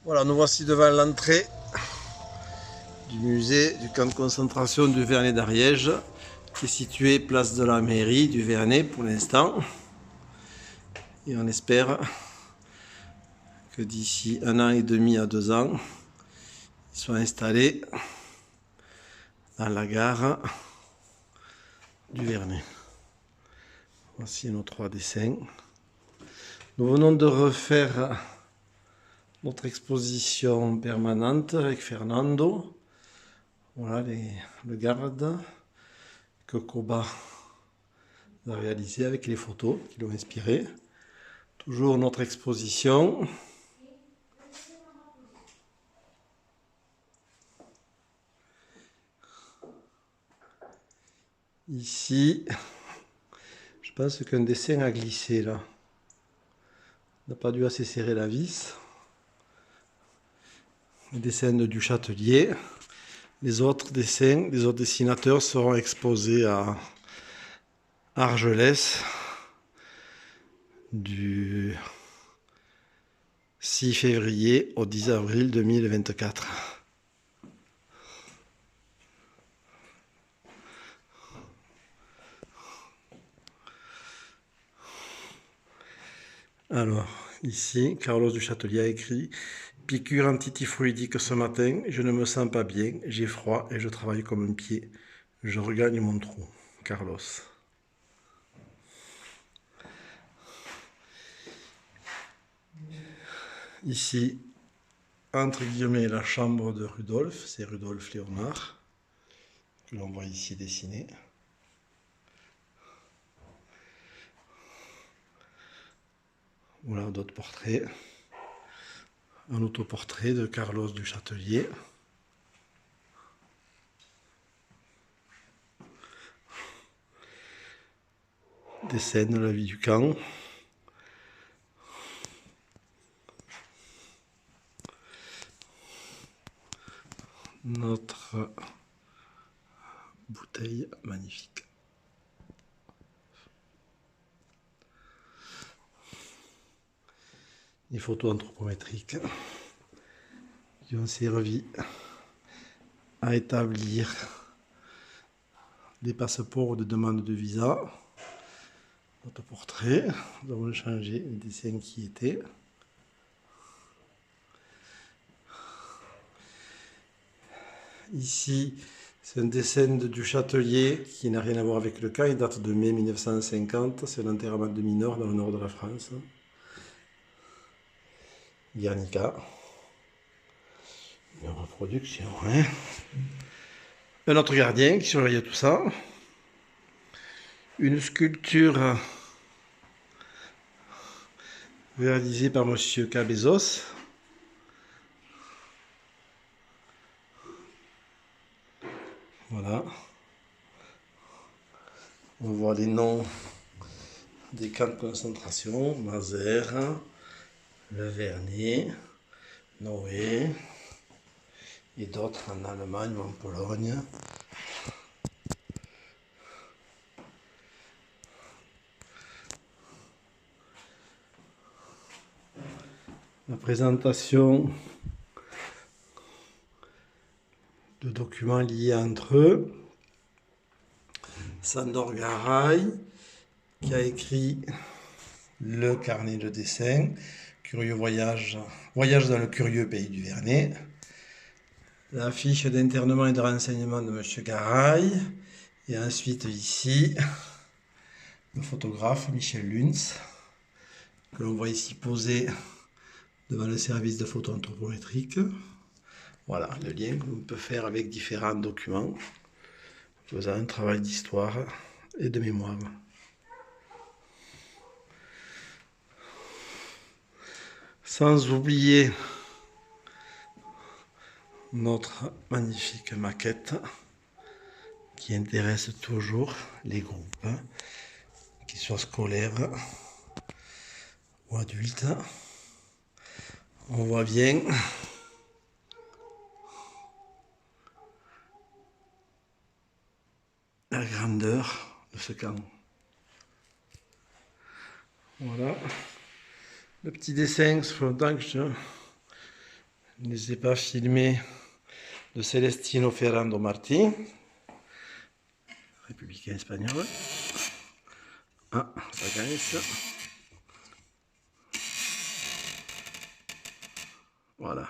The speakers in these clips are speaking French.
Voilà, nous voici devant l'entrée du musée du camp de concentration du Vernet d'Ariège, qui est situé place de la mairie du Vernet pour l'instant. Et on espère que d'ici 1 an et demi à 2 ans, ils soient installés dans la gare du Vernet. Voici nos 3 dessins. Nous venons de refaire notre exposition permanente avec Fernando. Voilà le garde que Koba a réalisé avec les photos qui l'ont inspiré. Toujours notre exposition. Ici, je pense qu'un dessin a glissé là. On n'a pas dû assez serrer la vis. Le dessin de du Châtelier. Les autres dessins, les autres dessinateurs seront exposés à Argelès du 6 février au 10 avril 2024. Alors, ici, Carlos du Châtelier a écrit « Piqûre antityphoïdique ce matin, je ne me sens pas bien, j'ai froid et je travaille comme un pied. Je regagne mon trou. Carlos. » Ici, entre guillemets, la chambre de Rudolf, c'est Rudolf Léonard, que l'on voit ici dessiné. Voilà d'autres portraits. Un autoportrait de Carlos du Châtelier. Des scènes de la vie du camp. Notre bouteille magnifique. Des photos anthropométriques qui ont servi à établir des passeports de demande de visa. Notre portrait, nous avons changé les dessins qui étaient. Ici, c'est un dessin du Châtelier qui n'a rien à voir avec le camp, il date de mai 1950, c'est l'enterrement de mineurs dans le nord de la France. Guernica. Une reproduction, hein. Un autre gardien qui surveille tout ça. Une sculpture réalisée par Monsieur Cabezos. Voilà. On voit les noms des camps de concentration. Mazères, le Vernet, Noé, et d'autres en Allemagne ou en Pologne. La présentation de documents liés entre eux. Sandor Garay, qui a écrit le carnet de dessin, Curieux voyage dans le curieux pays du Vernet. La fiche d'internement et de renseignement de M. Garay. Et ensuite ici, le photographe Michel Luns, que l'on voit ici posé devant le service de photo anthropométrique. Voilà le lien que l'on peut faire avec différents documents, faisant un travail d'histoire et de mémoire. Sans oublier notre magnifique maquette qui intéresse toujours les groupes, qu'ils soient scolaires ou adultes. On voit bien la grandeur de ce camp. Voilà. Le petit dessin, ça fait longtemps que Je ne les ai pas filmés de Celestino Ferrando Martí, républicain espagnol. Ah, ça caresse. Voilà.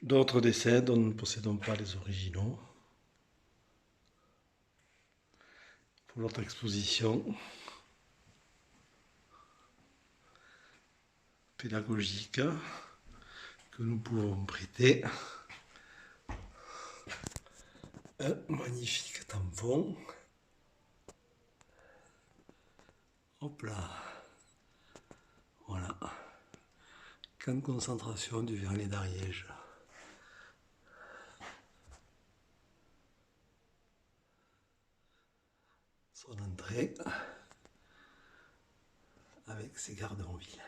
D'autres dessins dont nous ne possédons pas les originaux. Pour notre exposition pédagogique que nous pouvons prêter. Un magnifique tampon. Hop là. Voilà. Camp de concentration du Vernet d'Ariège. Son entrée avec ses gardes en ville.